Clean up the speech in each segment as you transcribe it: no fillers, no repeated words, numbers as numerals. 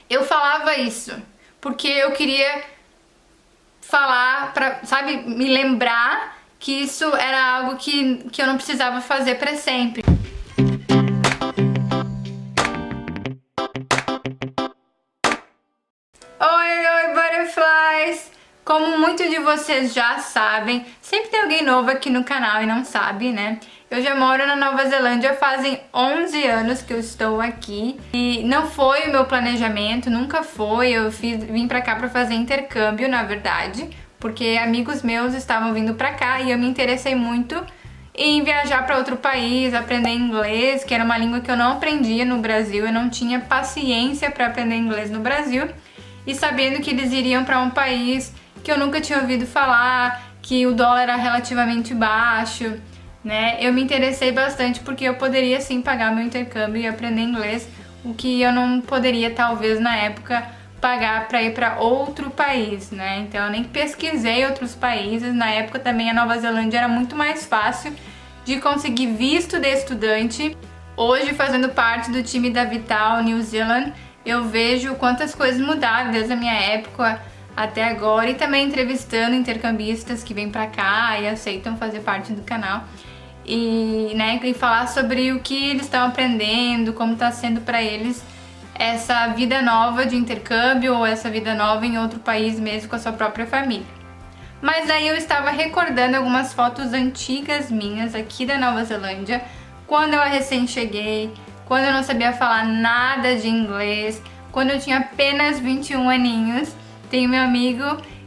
eu falava isso porque eu queria falar, sabe, me lembrar que isso era algo que eu não precisava fazer pra sempre. Oi, butterflies! Como muitos de vocês já sabem, sempre tem alguém novo aqui no canal e não sabe, né? Eu já moro na Nova Zelândia fazem 11 anos que eu estou aqui e não foi o meu planejamento, nunca foi. Vim pra cá pra fazer intercâmbio, na verdade, porque amigos meus estavam vindo pra cá e eu me interessei muito em viajar para outro país, aprender inglês, que era uma língua que eu não aprendia no Brasil, eu não tinha paciência para aprender inglês no Brasil, e sabendo que eles iriam para um país que eu nunca tinha ouvido falar, que o dólar era relativamente baixo, né? Eu me interessei bastante porque eu poderia sim pagar meu intercâmbio e aprender inglês, o que eu não poderia talvez na época pagar para ir para outro país, né? Então eu nem pesquisei outros países. Na época também a Nova Zelândia era muito mais fácil de conseguir visto de estudante. Hoje, fazendo parte do time da Vital New Zealand, eu vejo quantas coisas mudaram desde a minha época até agora, e também entrevistando intercambistas que vêm pra cá e aceitam fazer parte do canal e, né, e falar sobre o que eles estão aprendendo, como tá sendo pra eles essa vida nova de intercâmbio ou essa vida nova em outro país mesmo com a sua própria família. Mas aí eu estava recordando algumas fotos antigas minhas aqui da Nova Zelândia, quando eu recém cheguei, quando eu não sabia falar nada de inglês, quando eu tinha apenas 21 aninhos. Tem meu amigo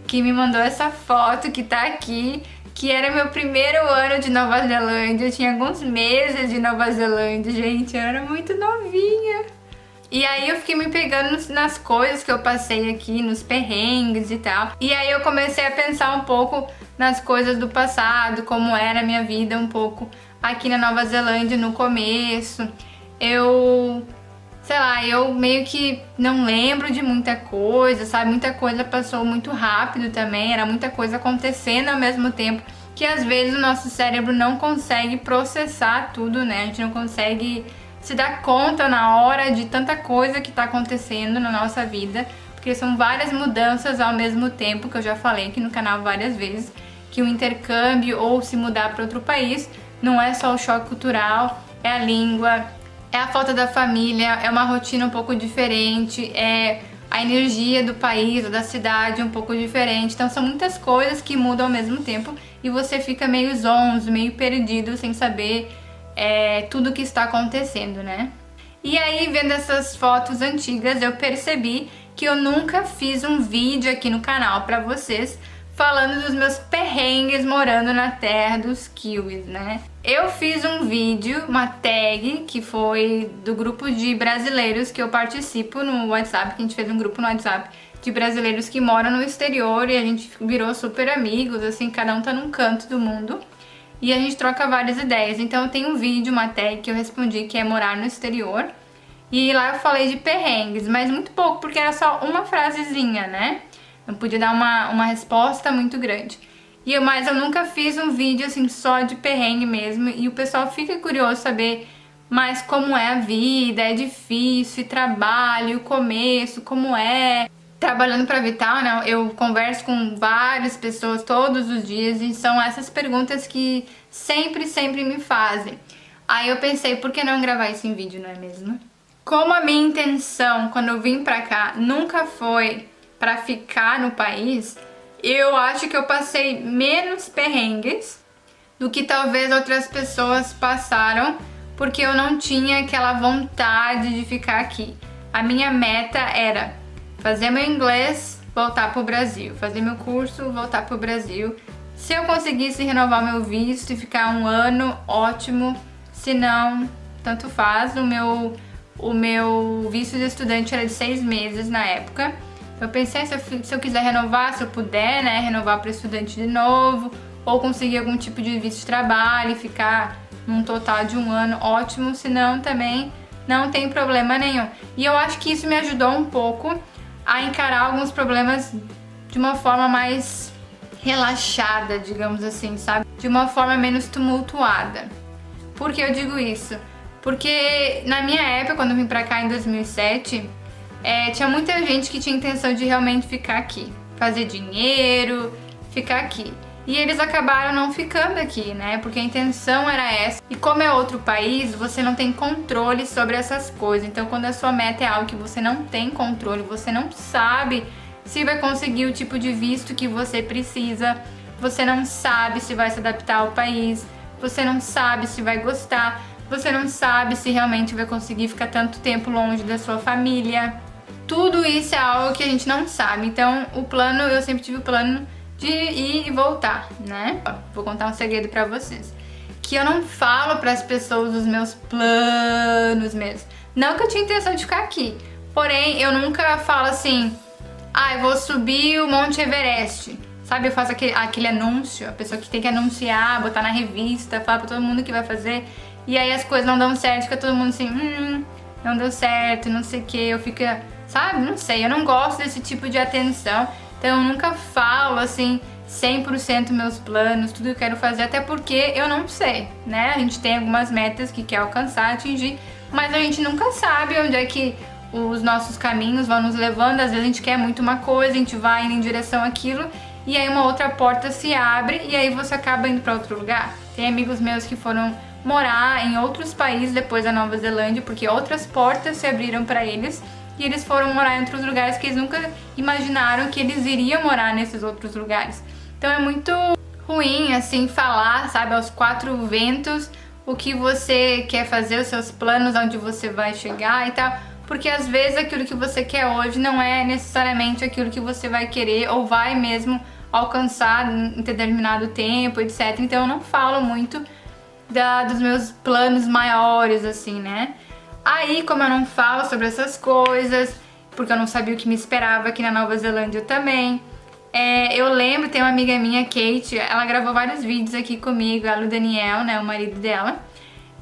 que me mandou essa foto que tá aqui, que era meu primeiro ano de Nova Zelândia. Eu tinha alguns meses de Nova Zelândia, gente, eu era muito novinha. E aí eu fiquei me pegando nas coisas que eu passei aqui, nos perrengues e tal. E aí eu comecei a pensar um pouco nas coisas do passado, como era a minha vida um pouco aqui na Nova Zelândia no começo. Sei lá, eu meio que não lembro de muita coisa, sabe? Muita coisa passou muito rápido também, era muita coisa acontecendo ao mesmo tempo, que às vezes o nosso cérebro não consegue processar tudo, né? A gente não consegue se dar conta na hora de tanta coisa que tá acontecendo na nossa vida, porque são várias mudanças ao mesmo tempo, que eu já falei aqui no canal várias vezes, que o intercâmbio ou se mudar para outro país não é só o choque cultural, é a língua, é a falta da família, é uma rotina um pouco diferente, é a energia do país ou da cidade um pouco diferente. Então são muitas coisas que mudam ao mesmo tempo e você fica meio zonzo, meio perdido, sem saber tudo que está acontecendo, né? E aí, vendo essas fotos antigas, eu percebi que eu nunca fiz um vídeo aqui no canal pra vocês falando dos meus perrengues morando na terra dos kiwis, né? Eu fiz um vídeo, uma tag, que foi do grupo de brasileiros que eu participo no WhatsApp, que a gente fez um grupo no WhatsApp de brasileiros que moram no exterior e a gente virou super amigos, assim, cada um tá num canto do mundo e a gente troca várias ideias. Então eu tenho um vídeo, uma tag que eu respondi que é morar no exterior, e lá eu falei de perrengues, mas muito pouco, porque era só uma frasezinha, né? Não podia dar uma resposta muito grande. Mas eu nunca fiz um vídeo assim só de perrengue mesmo, e o pessoal fica curioso saber mais como é a vida, é difícil, trabalho, o começo, como é. Trabalhando pra Vital, né, eu converso com várias pessoas todos os dias e são essas perguntas que sempre me fazem. Aí eu pensei, por que não gravar isso em vídeo, não é mesmo? Como a minha intenção quando eu vim pra cá nunca foi pra ficar no país, eu acho que eu passei menos perrengues do que talvez outras pessoas passaram, porque eu não tinha aquela vontade de ficar aqui. A minha meta era fazer meu inglês, voltar pro Brasil, fazer meu curso, voltar pro Brasil. Se eu conseguisse renovar meu visto e ficar um ano, ótimo. Se não, tanto faz. O meu visto de estudante era de 6 meses na época. Eu pensei, se eu quiser renovar, se eu puder, né, renovar para estudante de novo, ou conseguir algum tipo de visto de trabalho e ficar num total de um ano, ótimo. Se não, também não tem problema nenhum. E eu acho que isso me ajudou um pouco a encarar alguns problemas de uma forma mais relaxada, digamos assim, sabe? De uma forma menos tumultuada. Por que eu digo isso? Porque na minha época, quando eu vim pra cá em 2007, tinha muita gente que tinha intenção de realmente ficar aqui, fazer dinheiro, ficar aqui. E eles acabaram não ficando aqui, né? Porque a intenção era essa. E como é outro país, você não tem controle sobre essas coisas. Então, quando a sua meta é algo que você não tem controle, você não sabe se vai conseguir o tipo de visto que você precisa, você não sabe se vai se adaptar ao país, você não sabe se vai gostar, você não sabe se realmente vai conseguir ficar tanto tempo longe da sua família. Tudo isso é algo que a gente não sabe. Então, eu sempre tive o plano de ir e voltar, né? Vou contar um segredo pra vocês. Que eu não falo pras pessoas os meus planos mesmo. Não que eu tinha intenção de ficar aqui. Porém, eu nunca falo assim, eu vou subir o Monte Everest. Sabe, eu faço aquele anúncio, a pessoa que tem que anunciar, botar na revista, falar pra todo mundo que vai fazer. E aí as coisas não dão certo, fica todo mundo assim, não deu certo, não sei o que. Eu fico, sabe, não sei, eu não gosto desse tipo de atenção. Então eu nunca falo assim 100% meus planos, tudo que eu quero fazer, até porque eu não sei, né? A gente tem algumas metas que quer alcançar, atingir, mas a gente nunca sabe onde é que os nossos caminhos vão nos levando. Às vezes a gente quer muito uma coisa, a gente vai indo em direção àquilo, e aí uma outra porta se abre e aí você acaba indo para outro lugar. Tem amigos meus que foram morar em outros países depois da Nova Zelândia, porque outras portas se abriram para eles. E eles foram morar em outros lugares que eles nunca imaginaram que eles iriam morar nesses outros lugares. Então é muito ruim, assim, falar, sabe, aos quatro ventos o que você quer fazer, os seus planos, onde você vai chegar e tal. Porque às vezes aquilo que você quer hoje não é necessariamente aquilo que você vai querer ou vai mesmo alcançar em determinado tempo, etc. Então eu não falo muito dos meus planos maiores, assim, né? Aí, como eu não falo sobre essas coisas, porque eu não sabia o que me esperava aqui na Nova Zelândia também, eu lembro, tem uma amiga minha, Kate, ela gravou vários vídeos aqui comigo, ela e o Daniel, né, o marido dela,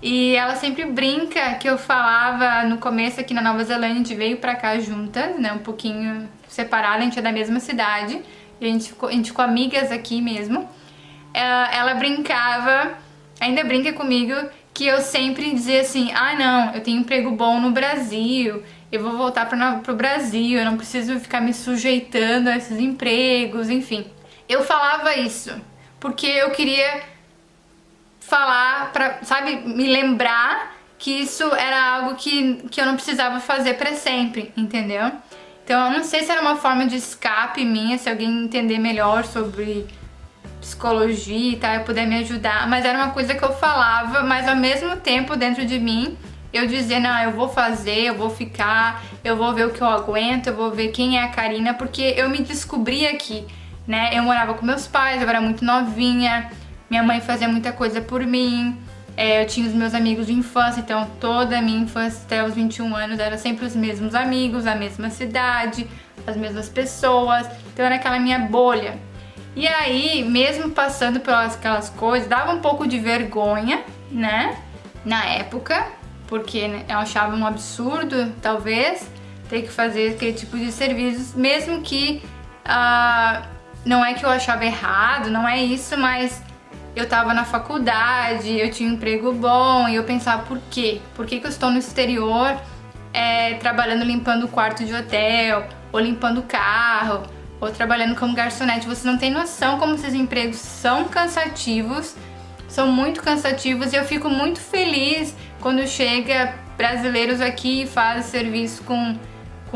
e ela sempre brinca que eu falava no começo aqui na Nova Zelândia, a gente veio pra cá juntas, né, um pouquinho separada, a gente é da mesma cidade, e a gente ficou amigas aqui mesmo. Ela brincava, ainda brinca comigo, que eu sempre dizia assim, não, eu tenho um emprego bom no Brasil, eu vou voltar pro Brasil, eu não preciso ficar me sujeitando a esses empregos, enfim. Eu falava isso porque eu queria falar, sabe, me lembrar que isso era algo que eu não precisava fazer pra sempre, entendeu? Então eu não sei se era uma forma de escape minha, se alguém entender melhor sobre psicologia e tal, eu puder me ajudar, mas era uma coisa que eu falava, mas ao mesmo tempo dentro de mim eu dizia, não, eu vou fazer, eu vou ficar, eu vou ver o que eu aguento, eu vou ver quem é a Karina, porque eu me descobri aqui, né? Eu morava com meus pais, eu era muito novinha, minha mãe fazia muita coisa por mim, eu tinha os meus amigos de infância, então toda a minha infância até os 21 anos era sempre os mesmos amigos, a mesma cidade, as mesmas pessoas, então era aquela minha bolha. E aí, mesmo passando pelas aquelas coisas, dava um pouco de vergonha, né, na época, porque eu achava um absurdo, talvez, ter que fazer aquele tipo de serviços, mesmo que não é que eu achava errado, não é isso, mas eu tava na faculdade, eu tinha um emprego bom, e eu pensava, por quê? Por que eu estou no exterior, trabalhando limpando o quarto de hotel, ou limpando o carro, ou trabalhando como garçonete? Você não tem noção como esses empregos são cansativos, são muito cansativos, e eu fico muito feliz quando chega brasileiros aqui e fazem serviço com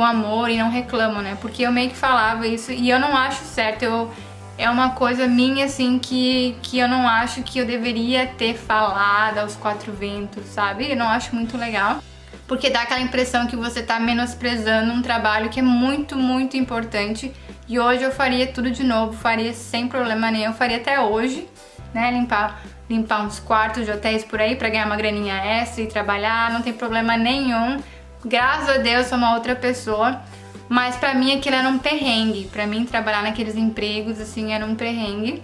amor e não reclamam, né? Porque eu meio que falava isso e eu não acho certo, é uma coisa minha, assim, que eu não acho que eu deveria ter falado aos quatro ventos, sabe? Eu não acho muito legal, porque dá aquela impressão que você tá menosprezando um trabalho que é muito, muito importante. E hoje eu faria tudo de novo, faria sem problema nenhum, eu faria até hoje, né, limpar uns quartos de hotéis por aí pra ganhar uma graninha extra e trabalhar, não tem problema nenhum. Graças a Deus sou uma outra pessoa, mas pra mim aquilo era um perrengue, pra mim trabalhar naqueles empregos assim era um perrengue.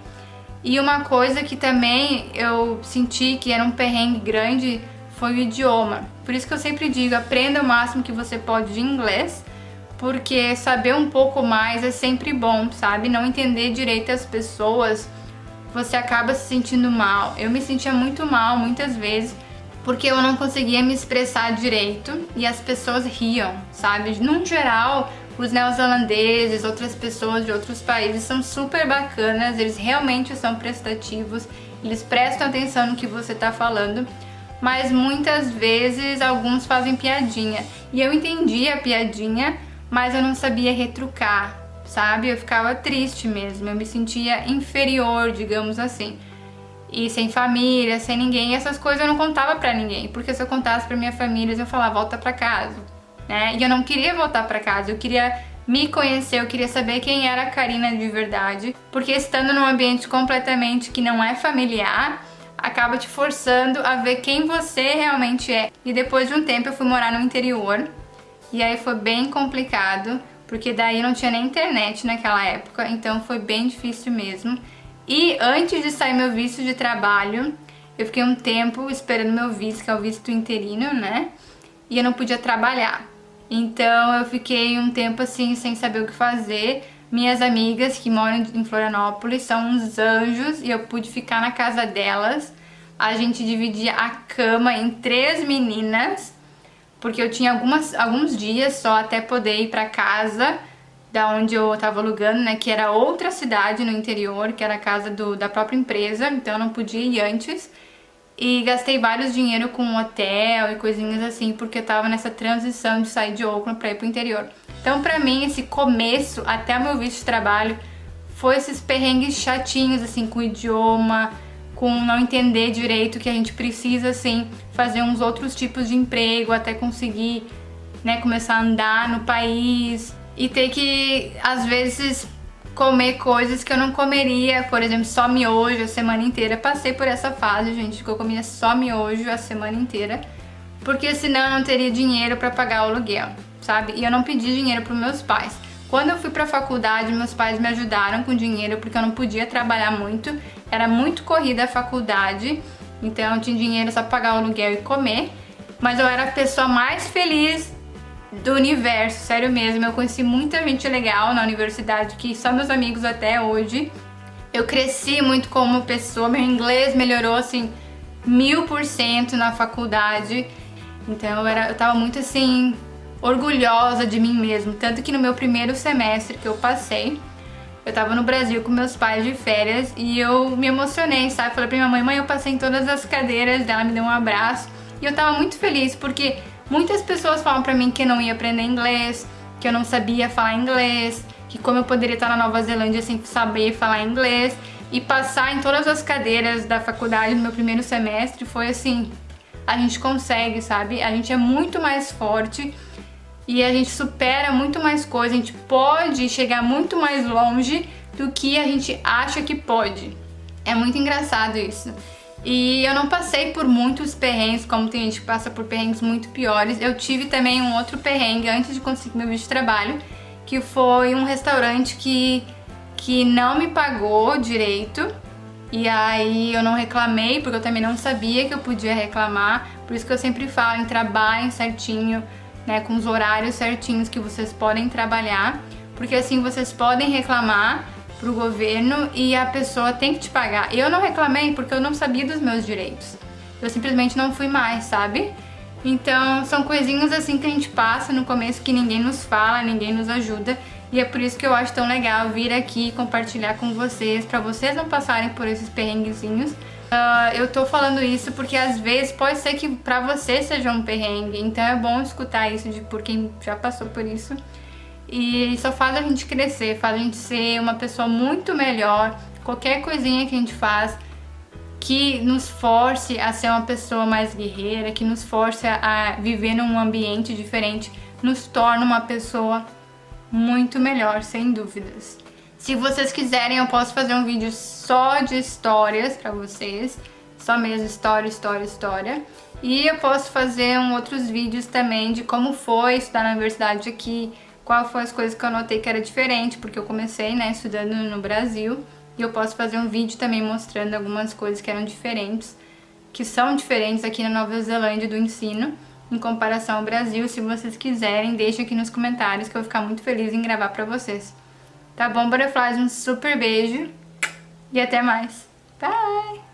E uma coisa que também eu senti que era um perrengue grande foi o idioma. Por isso que eu sempre digo, aprenda o máximo que você pode de inglês, porque saber um pouco mais é sempre bom, sabe? Não entender direito as pessoas, você acaba se sentindo mal. Eu me sentia muito mal muitas vezes, porque eu não conseguia me expressar direito e as pessoas riam, sabe? No geral, os neozelandeses, outras pessoas de outros países são super bacanas, eles realmente são prestativos, eles prestam atenção no que você tá falando, mas muitas vezes alguns fazem piadinha. E eu entendi a piadinha, mas eu não sabia retrucar, sabe? Eu ficava triste mesmo, eu me sentia inferior, digamos assim. E sem família, sem ninguém, e essas coisas eu não contava pra ninguém, porque se eu contasse pra minha família, eu falava, volta pra casa, né? E eu não queria voltar pra casa, eu queria me conhecer, eu queria saber quem era a Karina de verdade, porque estando num ambiente completamente que não é familiar, acaba te forçando a ver quem você realmente é. E depois de um tempo eu fui morar no interior, e aí foi bem complicado, porque daí não tinha nem internet naquela época, então foi bem difícil mesmo. E antes de sair meu visto de trabalho, eu fiquei um tempo esperando meu visto, que é o visto interino, né? E eu não podia trabalhar. Então eu fiquei um tempo assim, sem saber o que fazer. Minhas amigas que moram em Florianópolis são uns anjos e eu pude ficar na casa delas. A gente dividia a cama em 3 meninas, porque eu tinha alguns dias só até poder ir pra casa da onde eu tava alugando, né, que era outra cidade no interior, que era a casa da própria empresa, então eu não podia ir antes. E gastei vários dinheiro com hotel e coisinhas assim, porque eu tava nessa transição de sair de Auckland pra ir pro interior. Então pra mim, esse começo, até o meu visto de trabalho, foi esses perrengues chatinhos, assim, com o idioma, com não entender direito que a gente precisa, assim, fazer uns outros tipos de emprego até conseguir, né, começar a andar no país. E ter que, às vezes, comer coisas que eu não comeria, por exemplo, só miojo a semana inteira. Passei por essa fase, gente, que eu comia só miojo a semana inteira, porque senão eu não teria dinheiro pra pagar o aluguel, sabe? E eu não pedi dinheiro pros meus pais. Quando eu fui pra faculdade, meus pais me ajudaram com dinheiro, porque eu não podia trabalhar muito, era muito corrida a faculdade, então eu tinha dinheiro só pra pagar o aluguel e comer, mas eu era a pessoa mais feliz do universo, sério mesmo. Eu conheci muita gente legal na universidade, que são meus amigos até hoje. Eu cresci muito como pessoa, meu inglês melhorou assim 1000% na faculdade. Então eu tava muito assim orgulhosa de mim mesmo, tanto que no meu primeiro semestre que eu passei, eu tava no Brasil com meus pais de férias e eu me emocionei, sabe? Falei pra minha mãe, eu passei em todas as cadeiras, ela me deu um abraço e eu tava muito feliz, porque muitas pessoas falam pra mim que eu não ia aprender inglês, que eu não sabia falar inglês, que como eu poderia estar na Nova Zelândia sem saber falar inglês. E passar em todas as cadeiras da faculdade no meu primeiro semestre foi assim, a gente consegue, sabe? A gente é muito mais forte e a gente supera muito mais coisas, a gente pode chegar muito mais longe do que a gente acha que pode. É muito engraçado isso. E eu não passei por muitos perrengues, como tem gente que passa por perrengues muito piores. Eu tive também um outro perrengue antes de conseguir meu visto de trabalho, que foi um restaurante que não me pagou direito. E aí eu não reclamei, porque eu também não sabia que eu podia reclamar. Por isso que eu sempre falo, trabalhem certinho, né, com os horários certinhos que vocês podem trabalhar, porque assim vocês podem reclamar pro governo e a pessoa tem que te pagar. Eu não reclamei porque eu não sabia dos meus direitos. Eu simplesmente não fui mais, sabe? Então são coisinhas assim que a gente passa no começo que ninguém nos fala, ninguém nos ajuda. E é por isso que eu acho tão legal vir aqui compartilhar com vocês, pra vocês não passarem por esses perrenguezinhos. Eu tô falando isso porque às vezes pode ser que pra você seja um perrengue, então é bom escutar isso por quem já passou por isso. E só faz a gente crescer, faz a gente ser uma pessoa muito melhor. Qualquer coisinha que a gente faz que nos force a ser uma pessoa mais guerreira, que nos force a viver num ambiente diferente, nos torna uma pessoa muito melhor, sem dúvidas. Se vocês quiserem, eu posso fazer um vídeo só de histórias pra vocês, só mesmo história. E eu posso fazer outros vídeos também de como foi estudar na universidade aqui, qual foi as coisas que eu notei que era diferente, porque eu comecei, né, estudando no Brasil, e eu posso fazer um vídeo também mostrando algumas coisas que eram diferentes, que são diferentes aqui na Nova Zelândia do ensino, em comparação ao Brasil. Se vocês quiserem, deixem aqui nos comentários que eu vou ficar muito feliz em gravar pra vocês. Tá bom, Butterflies? Um super beijo e até mais. Bye!